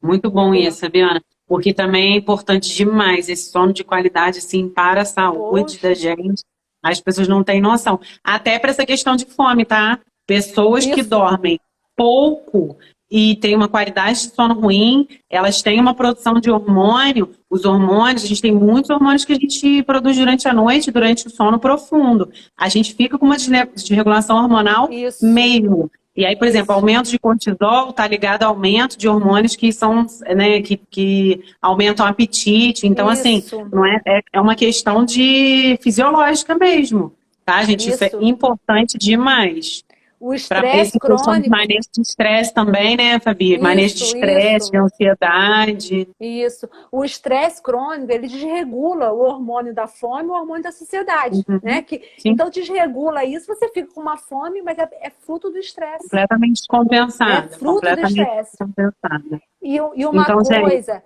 Muito bom Entendeu? isso, Fabiana. Porque também é importante demais esse sono de qualidade, assim, para a saúde da Poxa, gente. As pessoas não têm noção. Até para essa questão de fome, tá? Pessoas que isso, dormem pouco e têm uma qualidade de sono ruim, elas têm uma produção de hormônio. Os hormônios, a gente tem muitos hormônios que a gente produz durante a noite, durante o sono profundo. A gente fica com uma desregulação hormonal isso, mesmo. E aí, por exemplo, isso, aumento de cortisol está ligado ao aumento de hormônios que são, né, que aumentam o apetite. Então, assim, isso, não é uma questão de fisiológica mesmo, tá, gente? Isso é isso. importante demais. O Para estresse essa questão de crônico, manejo de estresse também, né, Fabi? Manejo de isso, estresse, de isso. ansiedade. Isso. O estresse crônico, ele desregula o hormônio da fome e o hormônio da saciedade, né? Uhum. Sim, Então, desregula isso, você fica com uma fome, mas é fruto do estresse. completamente É descompensada, fruto do completamente estresse. descompensada. E uma Então, gente, coisa,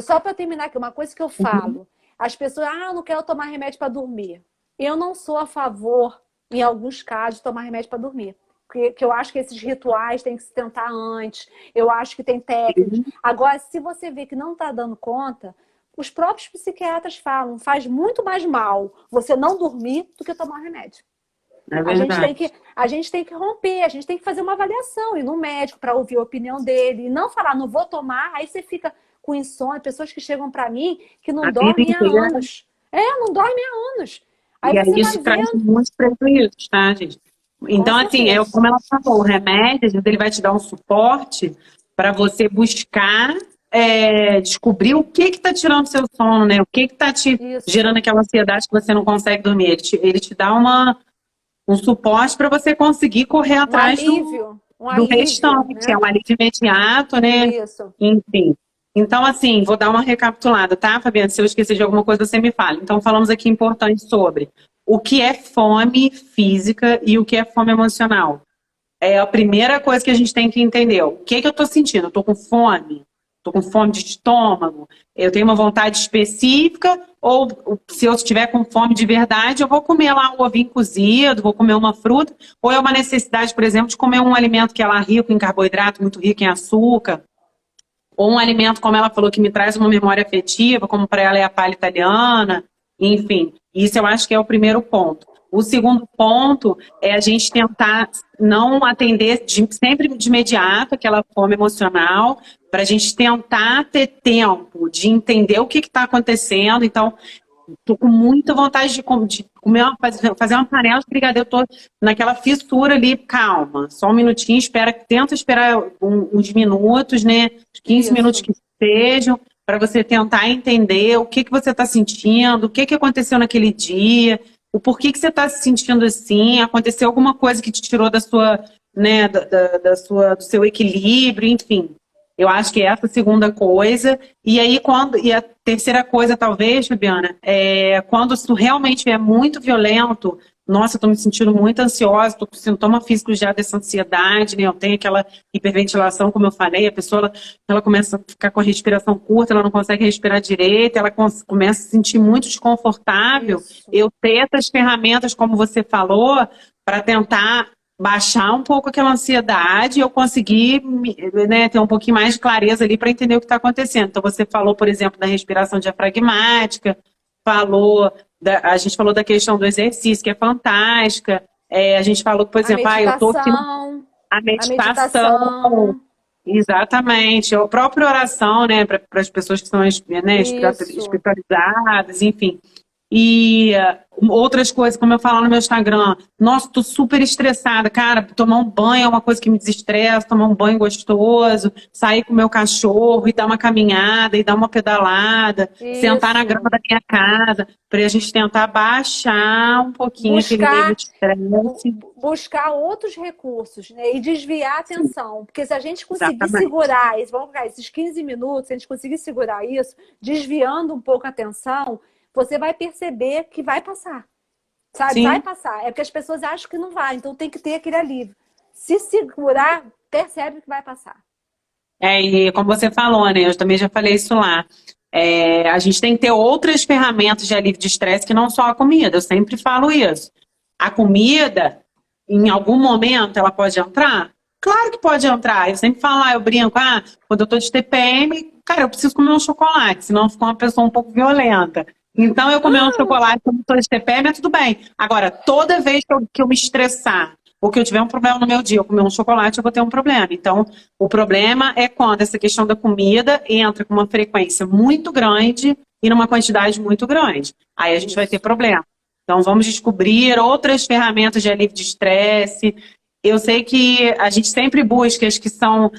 só para terminar aqui, uma coisa que eu uhum, falo, as pessoas, eu não quero tomar remédio para dormir. Eu não sou a favor, em alguns casos, de tomar remédio para dormir. Porque eu acho que esses rituais têm que se tentar antes, eu acho que tem técnicas. Agora, se você vê que não está dando conta, os próprios psiquiatras falam, faz muito mais mal você não dormir do que tomar remédio. é A gente verdade. tem que, a gente tem que romper, a gente tem que fazer uma avaliação, ir no médico para ouvir a opinião dele, e não falar, não vou tomar, aí você fica com insônia, pessoas que chegam para mim que não A vida dormem há inteira. anos. Não dormem há anos. Aí E aí você vai isso traz vendo, muitos prejuízos, tá, gente? com Então, assim, certeza. como ela falou, o remédio, às vezes, ele vai te dar um suporte para você buscar descobrir o que está tirando seu sono, né? O que está te gerando Isso. aquela ansiedade que você não consegue dormir. Ele te dá um suporte para você conseguir correr atrás Um do alívio, restante, é né? um alívio imediato, né? Isso. Enfim. Então, assim, vou dar uma recapitulada, tá, Fabiana? Se eu esquecer de alguma coisa, você me fala. Então, falamos aqui importante sobre o que é fome física e o que é fome emocional. É a primeira coisa que a gente tem que entender. O que que eu estou sentindo? Eu estou com fome? Estou com fome de estômago? Eu tenho uma vontade específica? Ou se eu estiver com fome de verdade, eu vou comer lá um ovinho cozido, vou comer uma fruta? Ou é uma necessidade, por exemplo, de comer um alimento que é lá rico em carboidrato, muito rico em açúcar? Ou um alimento, como ela falou, que me traz uma memória afetiva, como para ela é a palha italiana, enfim. Isso eu acho que é o primeiro ponto. O segundo ponto é a gente tentar não atender sempre de imediato aquela fome emocional, para a gente tentar ter tempo de entender o que está acontecendo. Então, tô com muita vontade de comer fazer uma panela de brigadeiro. Eu tô naquela fissura ali, calma, só um minutinho, tenta esperar uns minutos, né? 15 minutos Isso. que sejam, para você tentar entender o que que você está sentindo, o que que aconteceu naquele dia, o porquê que você está se sentindo assim, aconteceu alguma coisa que te tirou da sua, né, do seu equilíbrio, enfim. Eu acho que é essa a segunda coisa. E aí, e a terceira coisa, talvez, Fabiana, é quando isso realmente é muito violento, nossa, eu tô me sentindo muito ansiosa, tô com sintoma físico já dessa ansiedade, né? Eu tenho aquela hiperventilação, como eu falei, a pessoa ela começa a ficar com a respiração curta, ela não consegue respirar direito, ela começa a se sentir muito desconfortável. Isso. Eu ter essas ferramentas, como você falou, para tentar baixar um pouco aquela ansiedade e eu conseguir, né, ter um pouquinho mais de clareza ali para entender o que está acontecendo. Então, você falou, por exemplo, da respiração diafragmática, falou, a gente falou da questão do exercício, que é fantástica. A gente falou, por A exemplo, eu tô aqui a a meditação. meditação, Exatamente, a própria oração, né, para as pessoas que são, né, isso. espiritualizadas, enfim. E outras coisas, como eu falo no meu Instagram, nossa, tô super estressada, cara, tomar um banho é uma coisa que me desestressa, tomar um banho gostoso, sair com o meu cachorro e dar uma caminhada e dar uma pedalada, sentar na grama Isso. da minha casa, para a gente tentar baixar um pouquinho aquele nível Buscar de estresse. buscar outros recursos, né? E desviar a Sim, atenção. Porque se a gente conseguir exatamente. segurar, vamos pegar esses 15 minutos, se a gente conseguir segurar isso, desviando um pouco a atenção, você vai perceber que vai passar. Sabe? Vai Sim. passar. É porque as pessoas acham que não vai, então tem que ter aquele alívio. Se segurar, percebe que vai passar. E como você falou, né? Eu também já falei isso lá. A gente tem que ter outras ferramentas de alívio de estresse que não só a comida. Eu sempre falo isso. A comida, em algum momento, ela pode entrar? Claro que pode entrar. Eu sempre falo, eu brinco, quando eu tô de TPM, cara, eu preciso comer um chocolate, senão eu fico uma pessoa um pouco violenta. Então, eu comer um chocolate quando eu tô de TPM é tudo bem. Agora, toda vez que eu me estressar, ou que eu tiver um problema no meu dia, eu comer um chocolate, eu vou ter um problema. Então, o problema é quando essa questão da comida entra com uma frequência muito grande e numa quantidade muito grande. Aí a gente vai ter Isso. problema. Então, vamos descobrir outras ferramentas de alívio de estresse. Eu sei que a gente sempre busca as que são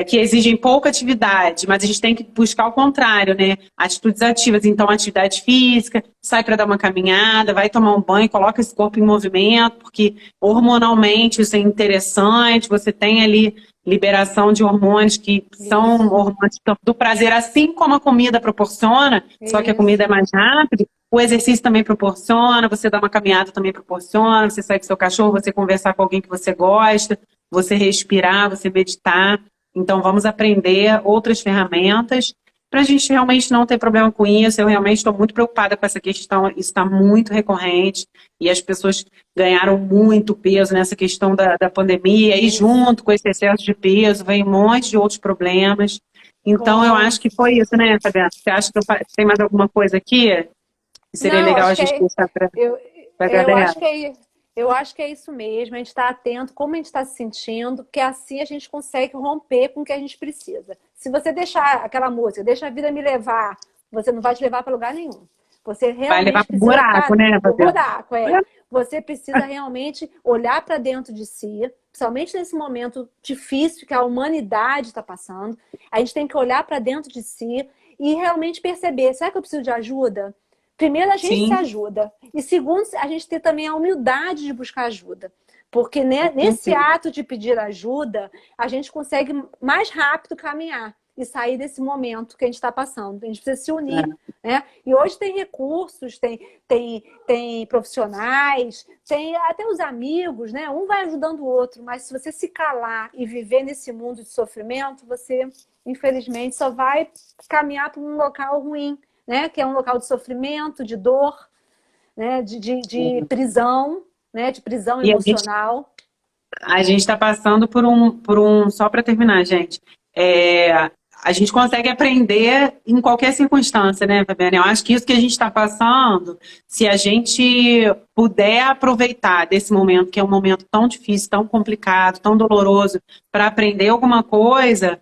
que exigem pouca atividade, mas a gente tem que buscar o contrário, né? Atitudes ativas, então atividade física, sai para dar uma caminhada, vai tomar um banho, coloca esse corpo em movimento, porque hormonalmente isso é interessante, você tem ali liberação de hormônios que são Isso. hormônios do prazer, assim como a comida proporciona, só que a comida é Isso. mais rápida. O exercício também proporciona, você dar uma caminhada também proporciona, você sair com seu cachorro, você conversar com alguém que você gosta, você respirar, você meditar. Então, vamos aprender outras ferramentas para a gente realmente não ter problema com isso. Eu realmente estou muito preocupada com essa questão, isso está muito recorrente e as pessoas ganharam muito peso nessa questão da pandemia e Isso. junto com esse excesso de peso vem um monte de outros problemas. Então, eu Com... acho que foi isso, né, Fabiana? Você acha que tem mais alguma coisa aqui que seria Não, legal a acho que gente deixar para eu, a eu galera? acho que eu acho que é isso mesmo. A gente está atento como a gente está se sentindo, porque assim a gente consegue romper com o que a gente precisa. Se você deixar aquela música, deixa a vida me levar, você não vai te levar para lugar nenhum. Você Vai levar realmente para o precisa buraco, estar né, no Fabiana? buraco, é. Você precisa realmente olhar para dentro de si, principalmente nesse momento difícil que a humanidade está passando. A gente tem que olhar para dentro de si e realmente perceber, será que eu preciso de ajuda? Primeiro, a gente se Sim, ajuda. E segundo, a gente ter também a humildade de buscar ajuda. Porque com nesse certeza. ato de pedir ajuda, a gente consegue mais rápido caminhar e sair desse momento que a gente está passando. A gente precisa se unir, É. né? E hoje tem recursos, tem profissionais, tem até os amigos, né? Um vai ajudando o outro, mas se você se calar e viver nesse mundo de sofrimento, você, infelizmente, só vai caminhar para um local ruim, né? Que é um local de sofrimento, de dor, né? De prisão, né? De prisão E emocional. a gente está passando só para terminar, gente. É, a gente consegue aprender em qualquer circunstância, né, Fabiana? Eu acho que isso que a gente está passando, se a gente puder aproveitar desse momento, que é um momento tão difícil, tão complicado, tão doloroso, para aprender alguma coisa,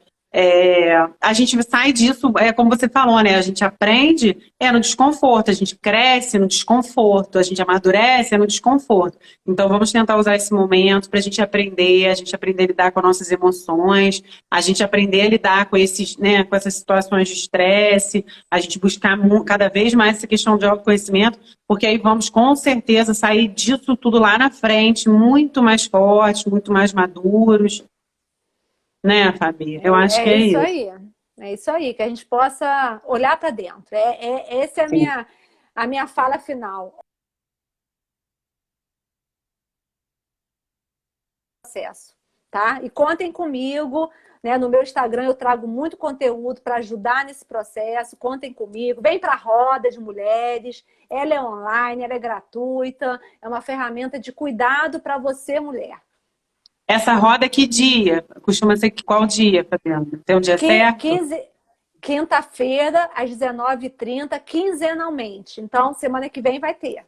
a gente sai disso, como você falou, né? A gente aprende no desconforto, a gente cresce no desconforto, a gente amadurece no desconforto. Então vamos tentar usar esse momento para a gente aprender a lidar com as nossas emoções, a gente aprender a lidar com né, com essas situações de estresse, a gente buscar cada vez mais essa questão de autoconhecimento, porque aí vamos com certeza sair disso tudo lá na frente, muito mais fortes, muito mais maduros. Né, Fabi? Eu acho que É é isso isso. aí. É isso aí, que a gente possa olhar para dentro. Essa é Sim. a minha fala final. Processo, tá? E contem comigo, né? No meu Instagram eu trago muito conteúdo para ajudar nesse processo. Contem comigo. Vem para a roda de mulheres. Ela é online, ela é gratuita. É uma ferramenta de cuidado para você, mulher. Essa roda, que dia? Costuma ser qual dia, Fabiana? Tem um dia certo? 15, quinta-feira, às 19h30, quinzenalmente. Então, semana que vem vai ter.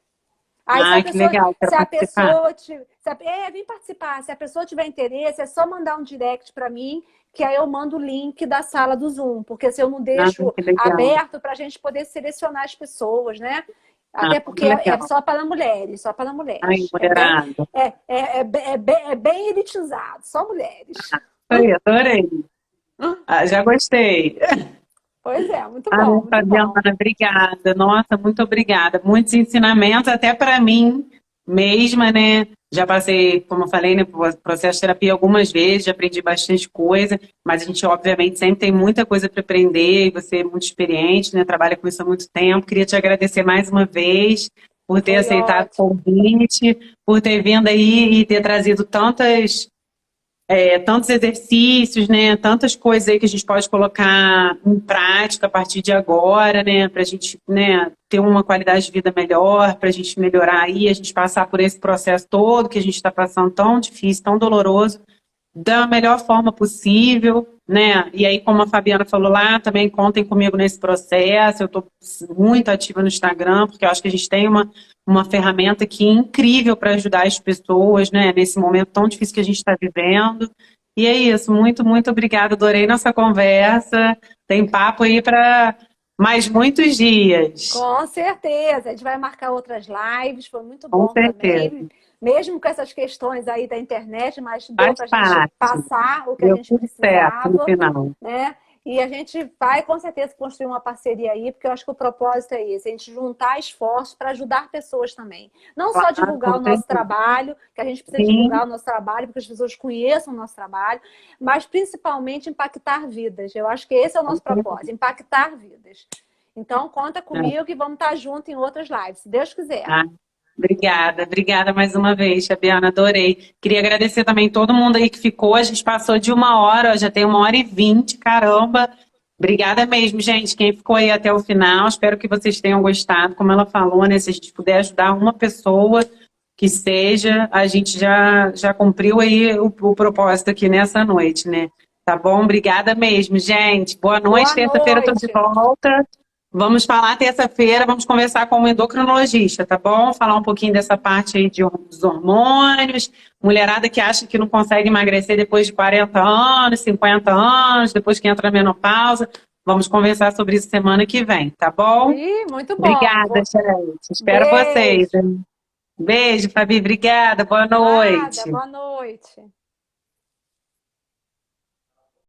Aí, Ah, que legal, quero se a participar. pessoa vem participar. Se a pessoa tiver interesse, é só mandar um direct para mim, que aí eu mando o link da sala do Zoom, porque se eu não Ah, deixo que legal. aberto para a gente poder selecionar as pessoas, né? Ah, Até que porque é legal. só para mulheres, só para Ai, mulheres. mulherada. É bem elitizado, só mulheres. Ai, adorei. Ah, já gostei. Pois é, muito Ah, bom, muito Fabiana, bom. obrigada. Nossa, muito obrigada. Muitos ensinamentos, até para mim mesma, né? Já passei, como eu falei, né, por processo de terapia algumas vezes, já aprendi bastante coisa, mas a gente, obviamente, sempre tem muita coisa para aprender, e você é muito experiente, né? Trabalha com isso há muito tempo. Queria te agradecer mais uma vez por ter Foi aceitado o ótimo. convite, por ter vindo aí e ter trazido tantos exercícios, né? Tantas coisas aí que a gente pode colocar em prática a partir de agora, né? Para a gente, né, ter uma qualidade de vida melhor, para a gente melhorar aí, a gente passar por esse processo todo que a gente está passando tão difícil, tão doloroso, da melhor forma possível, né? E aí, como a Fabiana falou lá, também contem comigo nesse processo. Eu estou muito ativa no Instagram, porque eu acho que a gente tem uma ferramenta aqui incrível para ajudar as pessoas, né? Nesse momento tão difícil que a gente está vivendo. E é isso, muito, muito obrigada. Adorei nossa conversa. Tem papo aí para mais muitos dias. Com certeza, a gente vai marcar outras lives, foi muito Com bom também, certeza. mesmo com essas questões aí da internet, mas deu Faz para a gente parte. passar o que a Deu gente tudo certo no precisava, final. né? E a gente vai com certeza construir uma parceria aí, porque eu acho que o propósito é esse, a gente juntar esforços para ajudar pessoas também. Não só Claro, divulgar com o nosso certeza. trabalho, que a gente precisa Sim, divulgar o nosso trabalho, porque as pessoas conheçam o nosso trabalho, mas principalmente impactar vidas. Eu acho que esse é o com nosso certeza. propósito, impactar vidas. Então, conta É. comigo e vamos estar juntos em outras lives, se Deus quiser. Ah, obrigada, obrigada mais uma vez, Fabiana, adorei. Queria agradecer também todo mundo aí que ficou. A gente passou de 1 hora, já tem 1h20, caramba. Obrigada mesmo, gente. Quem ficou aí até o final, espero que vocês tenham gostado. Como ela falou, né? Se a gente puder ajudar uma pessoa que seja, a gente já cumpriu aí o propósito aqui nessa noite, né? Tá bom? Obrigada mesmo, gente. Boa noite. Boa Terça-feira eu tô de noite. volta. Vamos falar terça-feira, vamos conversar com o endocrinologista, tá bom? Falar um pouquinho dessa parte aí dos hormônios, mulherada que acha que não consegue emagrecer depois de 40 anos, 50 anos, depois que entra na menopausa. Vamos conversar sobre isso semana que vem, tá bom? Ih, muito bom. Obrigada, gente. Espero vocês. Beijo. Beijo, Fabi. Obrigada. Boa Nada, noite. boa noite.